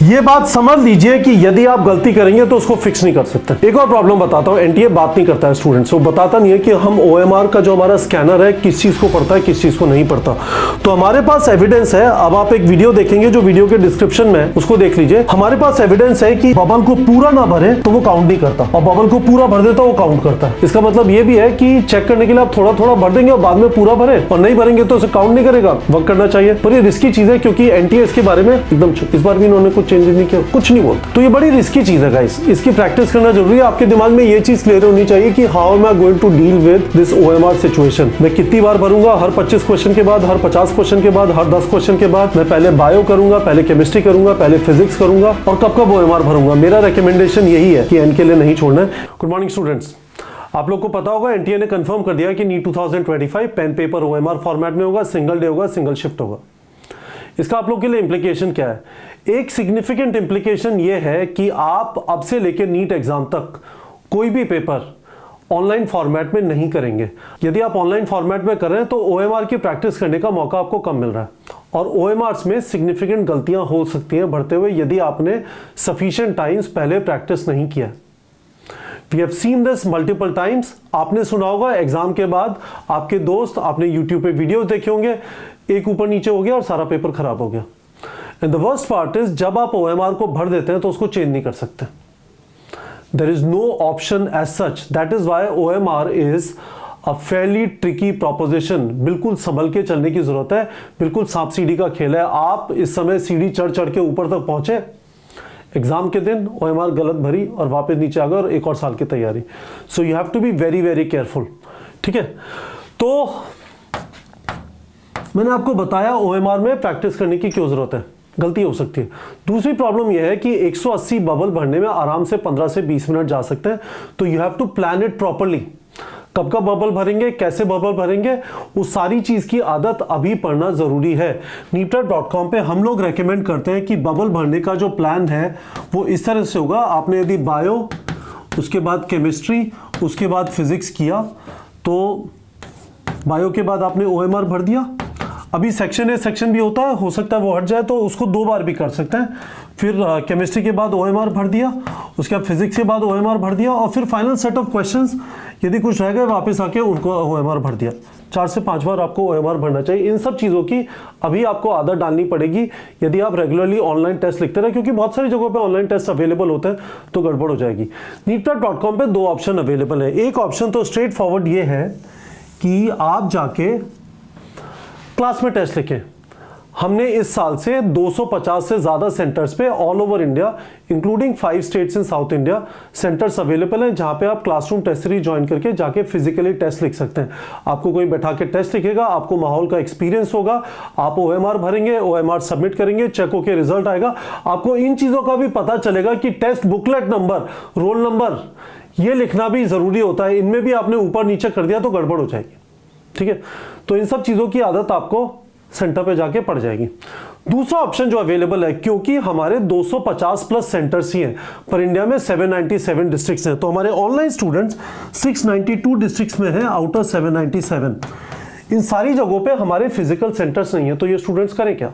ये बात समझ लीजिए कि यदि आप गलती करेंगे तो उसको फिक्स नहीं कर सकते। एक और प्रॉब्लम बताता हूं, एनटीए बात नहीं करता है स्टूडेंट्स को, बताता नहीं है कि हम ओएमआर का जो हमारा स्कैनर है किस चीज को पढ़ता है किस चीज को नहीं पढ़ता। तो हमारे पास एविडेंस है, अब आप एक वीडियो देखेंगे जो वीडियो के डिस्क्रिप्शन में, उसको देख लीजिए। हमारे पास एविडेंस है कि बबल को पूरा ना भरे तो वो काउंट नहीं करता, और बबल को पूरा भर देता वो काउंट करता है। इसका मतलब ये भी है कि चेक करने के लिए आप थोड़ा थोड़ा भर देंगे और बाद में पूरा भरे, और नहीं भरेंगे तो उसे काउंट नहीं करेगा। वर्क करना चाहिए, पर ये रिस्की चीज है क्योंकि एनटीए इसके बारे में एकदम इस बार भी इन्होंने कुछ चेंजेस नहीं किया, कुछ नहीं बोलता। तो ये बड़ी रिस्की चीज है गाइस, इसकी प्रैक्टिस करना जरूरी है। आपके दिमाग में ये चीज क्लियर होनी चाहिए कि how am I going to deal with this OMR situation. मैं कितनी बार भरूंगा, हर 25 क्वेश्चन के बाद, हर 50 क्वेश्चन के बाद, हर 10 क्वेश्चन के बाद। मैं पहले बायो करूंगा, पहले केमिस्ट्री करूंगा, पहले फिजिक्स करूंगा, और कब कब ओएमआर भरूंगा। मेरा रिकमेंडेशन यही है कि एन के लिए नहीं छोड़ना है। गुड मॉर्निंग स्टूडेंट्स, आप लोग को पता होगा एनटीए ने कंफर्म कर दिया कि NEET 2025 pen paper OMR format में होगा, सिंगल डे होगा, सिंगल शिफ्ट होगा। इसका आप लोग के लिए इंप्लीकेशन क्या है? एक सिग्निफिकेंट इंप्लीकेशन ये है कि आप अब से लेकर नीट एग्जाम तक कोई भी पेपर ऑनलाइन फॉर्मेट में नहीं करेंगे। यदि आप ऑनलाइन फॉर्मेट में कर रहे हैं तो ओएमआर की प्रैक्टिस करने का मौका आपको कम मिल रहा है, और ओएमआर्स में सिग्निफिकेंट गलतियां हो सकती हैं भरते हुए यदि आपने सफिशिएंट टाइम्स पहले प्रैक्टिस नहीं किया। We have seen this multiple times। आपने सुना होगा एग्जाम के बाद आपके दोस्त, आपने यूट्यूब पे वीडियोस देखे होंगे, एक ऊपर नीचे हो गया और सारा पेपर खराब हो गया। And the worst part is जब आप ओएमआर को भर देते हैं तो उसको चेंज नहीं कर सकते। There is no option as such. That is why OMR is a fairly tricky proposition. बिल्कुल संभल के चलने की जरूरत है, बिल्कुल सांप सीढ़ी का खेल है। आप इस समय सीढ़ी चढ़ चढ़ के ऊपर तक पहुंचे, एग्जाम के दिन ओएमआर गलत भरी और वापस नीचे आ गए और एक और साल की तैयारी। So you have to be very very careful, ठीक है। तो मैंने आपको बताया ओएमआर में प्रैक्टिस करने की क्यों जरूरत है, गलती हो सकती है। दूसरी प्रॉब्लम यह है कि 180 बबल भरने में आराम से 15 से 20 मिनट जा सकते हैं। तो you have to plan it properly. कब कब बबल भरेंगे, कैसे बबल भरेंगे, उस सारी चीज की आदत अभी पढ़ना जरूरी है। neetprep.com पे हम लोग रेकमेंड करते हैं कि बबल भरने का जो प्लान है वो इस तरह से होगा। आपने यदि बायो, उसके बाद केमिस्ट्री, उसके बाद फिजिक्स किया, तो बायो के बाद आपने ओएमआर भर दिया। अभी सेक्शन ए सेक्शन बी होता है, हो सकता है वो हट जाए तो उसको 2 बार भी कर सकते हैं। फिर केमिस्ट्री के बाद ओएमआर भर दिया, उसके बाद फिजिक्स के बाद ओएमआर भर दिया, और फिर फाइनल सेट ऑफ क्वेश्चंस यदि कुछ रह गए वापस आके उनको ओएमआर भर दिया। 4 से 5 बार आपको ओएमआर भरना चाहिए। इन सब चीज़ों की अभी आपको आदत डालनी पड़ेगी यदि आप रेगुलरली ऑनलाइन टेस्ट लिखते रहे, क्योंकि बहुत सारी जगहों पे ऑनलाइन टेस्ट अवेलेबल होते हैं तो गड़बड़ हो जाएगी। neetprep.com पे 2 ऑप्शन अवेलेबल है। एक ऑप्शन तो स्ट्रेट फॉरवर्ड ये है कि आप जाके क्लास में टेस्ट लिखें। हमने इस साल से 250 से ज्यादा सेंटर्स पे all over India including 5 states in south India centres available हैं, जहां पे आप क्लासरूम टेस्ट सीरीज ज्वाइन करके जाके फिजिकली टेस्ट लिख सकते हैं। आपको कोई बैठा के टेस्ट लिखेगा, आपको माहौल का एक्सपीरियंस होगा, आप ओएमआर भरेंगे, ओएमआर सबमिट करेंगे, चेक होके रिजल्ट आएगा। आपको इन चीजों का भी पता चलेगा कि test booklet number, roll number, ये लिखना भी जरूरी होता है। इनमें भी आपने ऊपर नीचे कर दिया तो गड़बड़ हो जाएगी, ठीक है। तो इन सब चीजों की आदत आपको सेंटर पे जाके पड़ जाएगी। दूसरा ऑप्शन जो अवेलेबल है, क्योंकि हमारे 250 प्लस सेंटर्स ही हैं, पर इंडिया में 797 डिस्ट्रिक्ट्स हैं, तो हमारे ऑनलाइन स्टूडेंट्स 692 डिस्ट्रिक्ट्स में हैं आउट ऑफ 797। इन सारी जगहों पे हमारे फिजिकल सेंटर्स नहीं है, तो ये स्टूडेंट्स करें क्या?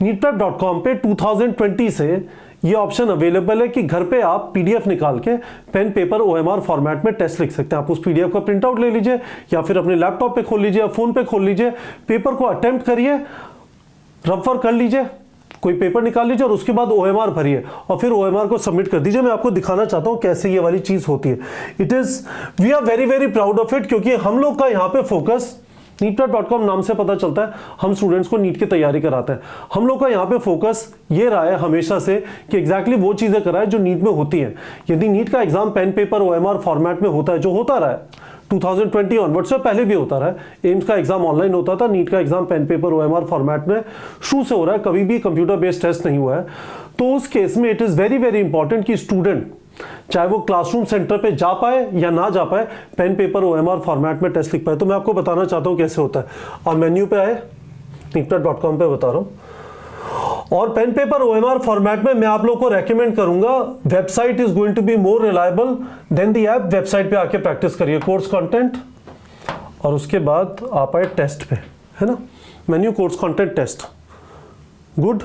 neetprep.com पे 2020 से ये ऑप्शन अवेलेबल है कि घर पे आप पीडीएफ निकाल के पेन पेपर ओएमआर फॉर्मेट में टेस्ट लिख सकते हैं। आप उस पीडीएफ का प्रिंट आउट ले लीजिए या फिर अपने लैपटॉप पे खोल लीजिए या फोन पे खोल लीजिए, पेपर को अटेम्प्ट करिए, रफर कर लीजिए, कोई पेपर निकाल लीजिए और उसके बाद ओएमआर भरिए और फिर ओएमआर को सबमिट कर दीजिए। मैं आपको दिखाना चाहता हूं कैसे ये वाली चीज होती है। It is, we are very very proud of it, क्योंकि हम लोग का यहाँ पे फोकस, neetprep.com नाम से पता चलता है हम स्टूडेंट्स को नीट की तैयारी कराते हैं। हम लोग का यहाँ पे फोकस ये रहा है हमेशा से कि एग्जैक्टली वो चीजें कराए जो नीट में होती हैं। यदि नीट का exam pen paper OMR format में होता है, जो होता रहा है 2020 ऑनवर्ड से, पहले भी होता रहा है, एम्स का एग्जाम ऑनलाइन होता था, नीट का exam pen paper OMR format में शुरू से हो रहा है, कभी भी कंप्यूटर बेस्ड टेस्ट नहीं हुआ है। तो उस केस में it is very very important कि स्टूडेंट चाहे वो क्लासरूम सेंटर पे जा पाए या ना जा पाए, पेन पेपर ओएमआर फॉर्मेट में टेस्ट लिख पाए। तो मैं आपको बताना चाहता हूं कैसे होता है। और मेन्यू पे आए, neetprep.com पे बता रहा हूं। और पेन पेपर ओएमआर फॉर्मेट में मैं आप लोगों को रेकमेंड करूंगा, website is going to be more reliable than the app. Website पे आके प्रैक्टिस करिए, कोर्स कंटेंट, और उसके बाद आप आए टेस्ट पे, है ना, menu course content test, good.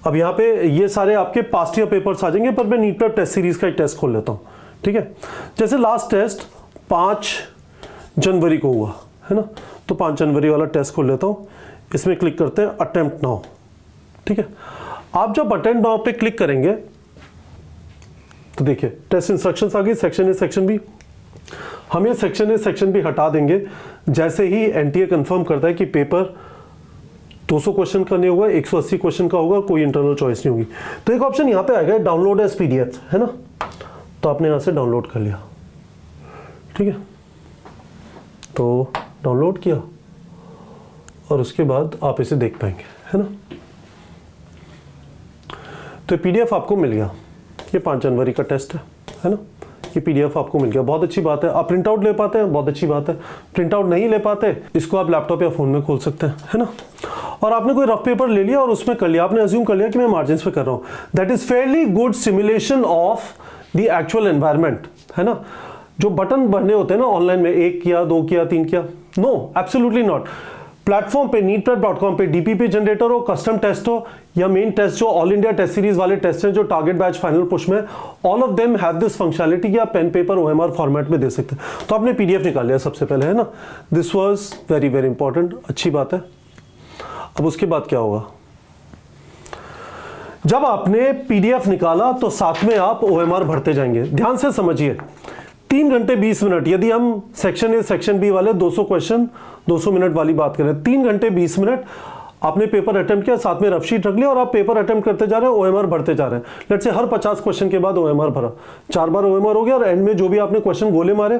अब यहाँ पे ये सारे आपके पास्ट ईयर पेपर्स आ जाएंगे, पर मैं नीट प्रेप टेस्ट सीरीज का एक टेस्ट खोल लेता हूँ, ठीक है। जैसे लास्ट टेस्ट 5 जनवरी को हुआ है ना, तो 5 जनवरी वाला टेस्ट खोल लेता हूँ। इसमें क्लिक करते हैं अटेम्प्ट नाउ, ठीक है। आप जब अटेम्प्ट नाउ पे क्लिक करेंगे तो देखिए टेस्ट इंस्ट्रक्शंस आ गई, सेक्शन ए सेक्शन बी। हम ये सेक्शन ए सेक्शन बी हटा देंगे जैसे ही एनटीए कंफर्म करता है कि पेपर 200 क्वेश्चन का नहीं होगा, 180 क्वेश्चन का होगा, कोई इंटरनल चॉइस नहीं होगी। तो एक ऑप्शन यहाँ पे आएगा डाउनलोड एज पीडीएफ, है ना, तो आपने यहाँ से डाउनलोड कर लिया, ठीक है। तो डाउनलोड किया और उसके बाद आप इसे देख पाएंगे, है ना। तो पीडीएफ आपको मिल गया, ये 5 जनवरी का टेस्ट है ना, ये पीडीएफ आपको मिल गया, बहुत अच्छी बात है। आप प्रिंट आउट ले पाते हैं, बहुत अच्छी बात है। प्रिंट आउट नहीं ले पाते, इसको आप लैपटॉप या फोन में खोल सकते हैं, है ना। और आपने कोई रफ पेपर ले लिया और उसमें कर लिया, आपने अज्यूम कर लिया कि मैं मार्जिन्स पे कर रहा हूँ, that is fairly good simulation of the actual environment, है ना। जो बटन भरने होते हैं ना ऑनलाइन में, 1 किया, 2 किया, 3 किया, नो, एब्सोल्युटली नॉट। प्लेटफॉर्म पे neetprep.com पे डीपीपी जनरेटर हो, कस्टम टेस्ट हो या मेन टेस्ट जो ऑल इंडिया टेस्ट सीरीज वाले टेस्ट हैं जो टारगेट बैच फाइनल पुश में, all of them have this functionality कि आप पेन पेपर ओएमआर फॉर्मेट में दे सकते हैं। तो आपने पीडीएफ निकाल लिया सबसे पहले, है ना, this was very very important, अच्छी बात है। अब उसके बाद क्या होगा, जब आपने पीडीएफ निकाला तो साथ में आप ओएमआर भरते जाएंगे। ध्यान से समझिए, 3 घंटे 20 मिनट, यदि हम सेक्शन ए सेक्शन बी वाले 200 क्वेश्चन 200 मिनट वाली बात करें, 3 घंटे 20 मिनट आपने पेपर अटेम्प्ट किया, साथ में रफ शीट रख लिया और आप पेपर अटेम्प्ट करते जा रहे हैं, ओएमआर भरते जा रहे हैं। लेट्स से हर 50 क्वेश्चन के बाद ओएमआर भरा, 4 बार ओएमआर हो गया और एंड में जो भी आपने क्वेश्चन गोले मारे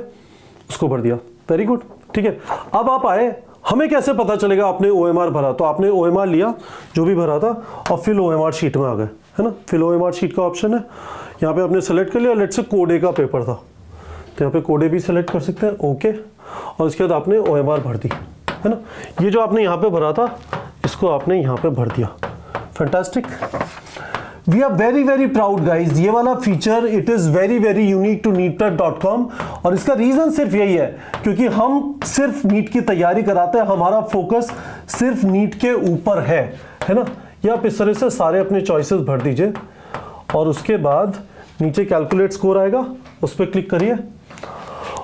उसको भर दिया, वेरी गुड, ठीक है। अब आप आए, हमें कैसे पता चलेगा आपने ओएमआर भरा, तो आपने ओएमआर लिया जो भी भरा था और फिल ओएमआर शीट में आ गए, है ना। फिल ओएमआर शीट का ऑप्शन है, यहाँ पे आपने सेलेक्ट कर लिया, लेट्स से कोड ए का पेपर था तो यहाँ पे कोड ए भी सेलेक्ट कर सकते हैं, ओके। और उसके बाद आपने ओएमआर भर दी, है ना। ये जो आपने यहाँ पे भरा था इसको आपने यहाँ पे भर दिया, fantastic. We are very very proud guys, ये वाला feature it is very very unique to neetprep.com और इसका रीजन सिर्फ यही है क्योंकि हम सिर्फ नीट की तैयारी कराते हैं, हमारा फोकस सिर्फ नीट के ऊपर है ना। ये आप इस तरह से सारे अपने चॉइसेस भर दीजिए और उसके बाद नीचे कैलकुलेट स्कोर आएगा, उस पर क्लिक करिए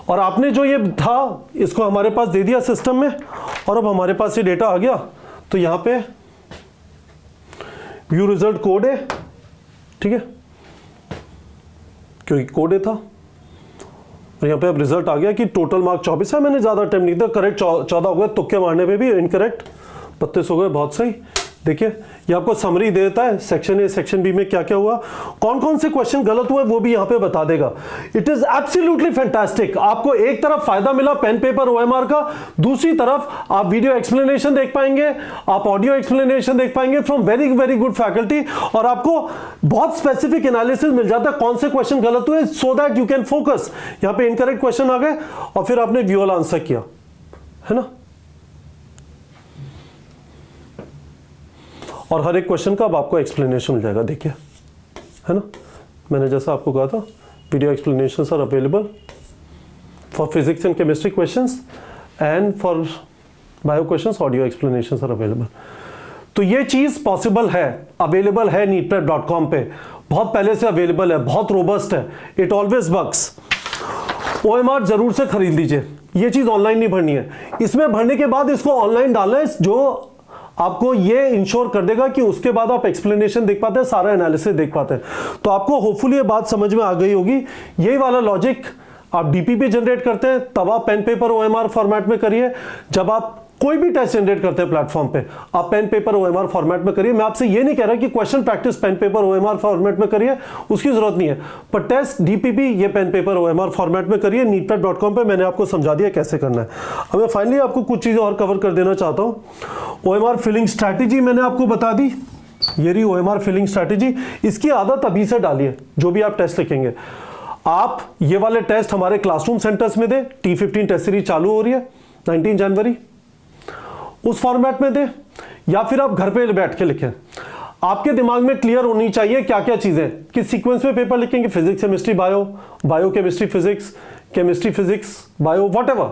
और आपने जो ये था इसको हमारे पास दे दिया सिस्टम में और अब हमारे पास ये डेटा आ गया। तो यहाँ पे व्यू रिजल्ट कोड है, ठीक है, क्योंकि कोड है था और यहाँ पे अब रिजल्ट आ गया कि टोटल मार्क 24 है। मैंने ज्यादा टाइम नहीं दिया, करेक्ट 14 हो गए, तुक्के मारने पे भी इनकरेक्ट 32 हो गए, बहुत सही। देखिए ये आपको समरी देता है सेक्शन ए सेक्शन बी में क्या क्या हुआ, कौन कौन से क्वेश्चन गलत हुए वो भी यहाँ पे बता देगा। It is absolutely fantastic. आपको एक तरफ फायदा मिला पेन पेपर ओएमआर का, दूसरी तरफ आप वीडियो एक्सप्लेनेशन देख पाएंगे, आप ऑडियो एक्सप्लेनेशन देख पाएंगे from very very good faculty और आपको बहुत स्पेसिफिक एनालिसिस मिल जाता है कौन से क्वेश्चन गलत हुए, so that you can focus. यहाँ पे इनकरेक्ट क्वेश्चन आ गए और फिर आपने व्यूअल आंसर किया, है ना। और हर एक क्वेश्चन का अब आपको एक्सप्लेनेशन मिल जाएगा, देखिए, है ना। मैंने जैसा आपको कहा था video explanations are available for physics and chemistry questions and for bio questions audio explanations are available. तो ये चीज पॉसिबल है, अवेलेबल है neetprep.com पे, बहुत पहले से अवेलेबल है, बहुत रोबस्ट है, इट ऑलवेज वर्क्स। ओएमआर जरूर से खरीद लीजिए, ये चीज ऑनलाइन नहीं भरनी है, इसमें भरने के बाद इसको ऑनलाइन डालना है जो आपको ये इंश्योर कर देगा कि उसके बाद आप एक्सप्लेनेशन देख पाते हैं, सारा एनालिसिस देख पाते हैं। तो आपको होपफुली ये बात समझ में आ गई होगी। यही वाला लॉजिक आप डीपीपी जनरेट करते हैं तब आप पेन पेपर ओएमआर फॉर्मेट में करिए, जब आप कोई भी टेस्ट जनरेट करते हैं प्लेटफॉर्म पे आप पेन पेपर ओएमआर फॉर्मेट में करिए। मैं आपसे ये नहीं कह रहा कि question practice pen paper OMR format में करिए, उसकी जरूरत नहीं है, पर टेस्ट डीपीपी ये पेन पेपर ओएमआर फॉर्मेट में करिए। neetprep.com पे मैंने आपको समझा दिया कैसे करना है। अब मैं फाइनली आपको कुछ चीजें और कवर कर देना चाहता हूं। ओएमआर फिलिंग स्ट्रैटेजी मैंने आपको बता दी, ये रही ओएमआर फिलिंग स्ट्रैटेजी। इसकी आदत अभी से डालिए, जो भी आप टेस्ट लिखेंगे आप ये वाले टेस्ट हमारे क्लासरूम सेंटर्स में दे। T15 टेस्ट सीरीज चालू हो रही है 19 जनवरी, उस फॉर्मेट में दे, या फिर आप घर पे बैठ के लिखें। आपके दिमाग में क्लियर होनी चाहिए क्या क्या चीजें, किस सीक्वेंस में पेपर लिखेंगे, physics chemistry bio, bio chemistry physics, chemistry physics bio, whatever.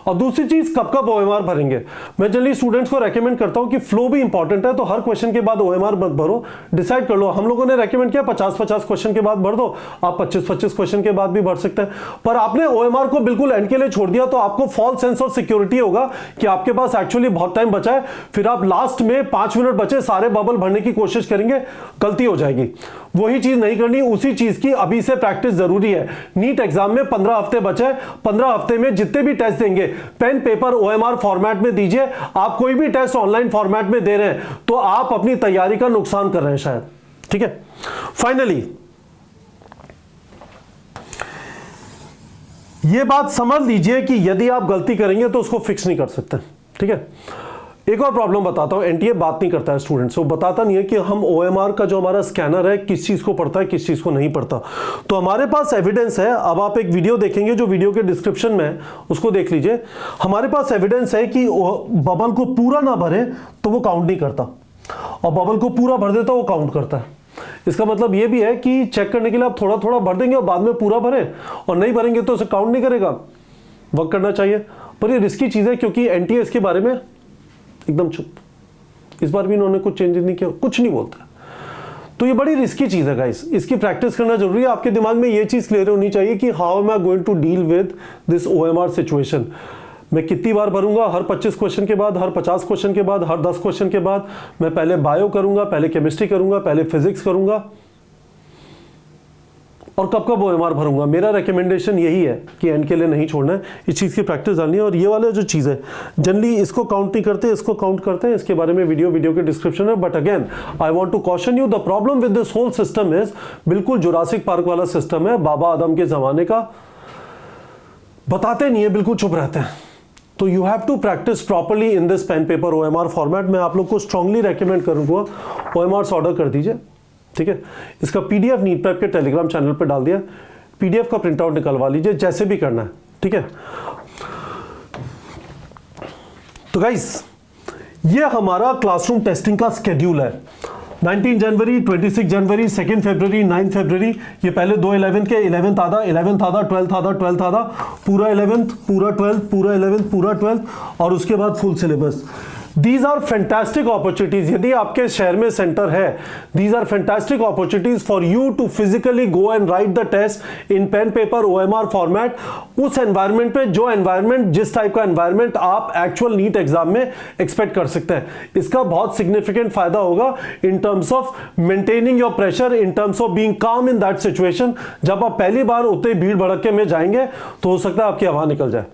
और दूसरी चीज कब कब ओएमआर भरेंगे। मैं जनरली स्टूडेंट्स को रेकमेंड करता हूं कि फ्लो भी इंपॉर्टेंट है, तो हर क्वेश्चन के बाद ओएमआर मत भरो, डिसाइड कर लो। हम लोगों ने रेकमेंड किया 50-50 क्वेश्चन के बाद भर दो, आप 25-25 क्वेश्चन के बाद भी भर सकते हैं। पर आपने ओएमआर को बिल्कुल एंड के लिए छोड़ दिया तो आपको फॉल्स सेंस ऑफ सिक्योरिटी होगा कि आपके पास एक्चुअली बहुत टाइम बचा है, फिर आप लास्ट में 5 मिनट बचे सारे बबल भरने की कोशिश करेंगे, गलती हो जाएगी। वही चीज नहीं करनी, उसी चीज की अभी से प्रैक्टिस जरूरी है। नीट एग्जाम में 15 हफ्ते बचे, 15 हफ्ते में जितने भी टेस्ट देंगे पेन पेपर ओएमआर फॉर्मेट में दीजिए। आप कोई भी टेस्ट ऑनलाइन फॉर्मेट में दे रहे हैं तो आप अपनी तैयारी का नुकसान कर रहे हैं शायद। ठीक है, फाइनली ये बात समझ लीजिए कि यदि आप गलती करेंगे तो उसको फिक्स नहीं कर सकते। ठीक है, एक और प्रॉब्लम बताता हूं, एनटीए बात नहीं करता है स्टूडेंट्स से, वो बताता नहीं है कि हम ओएमआर का जो हमारा स्कैनर है किस चीज को पढ़ता है किस चीज को नहीं पढ़ता। तो हमारे पास एविडेंस है, अब आप एक वीडियो देखेंगे जो वीडियो के डिस्क्रिप्शन में है उसको देख लीजिए। हमारे पास एविडेंस है कि बबल को पूरा ना भरे तो वो काउंट नहीं करता, और बबल को पूरा भर देता वो काउंट करता है। इसका मतलब ये भी है कि चेक करने के लिए आप थोड़ा थोड़ा भर देंगे और बाद में पूरा भरे, और नहीं भरेंगे तो उसे काउंट नहीं करेगा। वर्क करना चाहिए, पर ये रिस्की चीज है क्योंकि एनटीए इसके बारे में एकदम चुप। इस बार भी इन्होंने कुछ चेंजेस नहीं किया, कुछ नहीं बोलता। तो ये बड़ी रिस्की चीज है गाइस, इसकी प्रैक्टिस करना जरूरी है। आपके दिमाग में ये चीज क्लियर होनी चाहिए कि how am I going to deal with this OMR situation. मैं कितनी बार भरूंगा, हर 25 क्वेश्चन के बाद, हर 50 क्वेश्चन के बाद, हर 10 क्वेश्चन के बाद। मैं पहले बायो करूंगा, पहले केमिस्ट्री करूंगा, पहले फिजिक्स करूंगा, और कब कब ओएमआर भरूंगा। मेरा रिकमेंडेशन यही है कि एंड के लिए नहीं छोड़ना है, इस चीज़ की प्रैक्टिस डालनी है। और ये वाला जो चीज़ है जनरली इसको काउंट नहीं करते, इसको काउंट करते हैं। इसके बारे में वीडियो के डिस्क्रिप्शन है। But again I want to caution you, the problem with this whole system is बिल्कुल जुरासिक पार्क वाला सिस्टम है, बाबा आदम के जमाने का। बताते नहीं है, बिल्कुल चुप रहते हैं। तो you have to practice properly in this pen paper OMR format. मैं आप लोग को स्ट्रांगली रेकमेंड करूंगा ओएमआर ऑर्डर कर दीजिए। ठीक है, इसका पीडीएफ नीट प्रेप के टेलीग्राम चैनल पे डाल दिया, पीडीएफ का प्रिंट आउट निकलवा लीजिए, जैसे भी करना है। ठीक है, तो गाइस ये हमारा क्लासरूम टेस्टिंग का स्केड्यूल है। 19 जनवरी, 26 जनवरी, 2 फरवरी, 9 फरवरी, ये पहले 2 11 के, 11th आधा, 11th आधा, 12th आधा, 12th आधा, पूरा 11th, पूरा 12th, पूरा 11th, पूरा 12th, और उसके बाद full syllabus. These are fantastic opportunities. यदि आपके शहर में सेंटर है, these are fantastic opportunities for you to physically go and write the test in pen paper OMR format. उस एनवायरमेंट पे जो एनवायरमेंट, जिस टाइप का एनवायरमेंट आप एक्चुअल नीट एग्जाम में एक्सपेक्ट कर सकते हैं, इसका बहुत सिग्निफिकेंट फायदा होगा in terms of maintaining your pressure, in terms of being काम इन दैट सिचुएशन। जब आप पहली बार उतने भीड़ भड़के में जाएंगे तो हो सकता है आपकी हवा निकल जाए।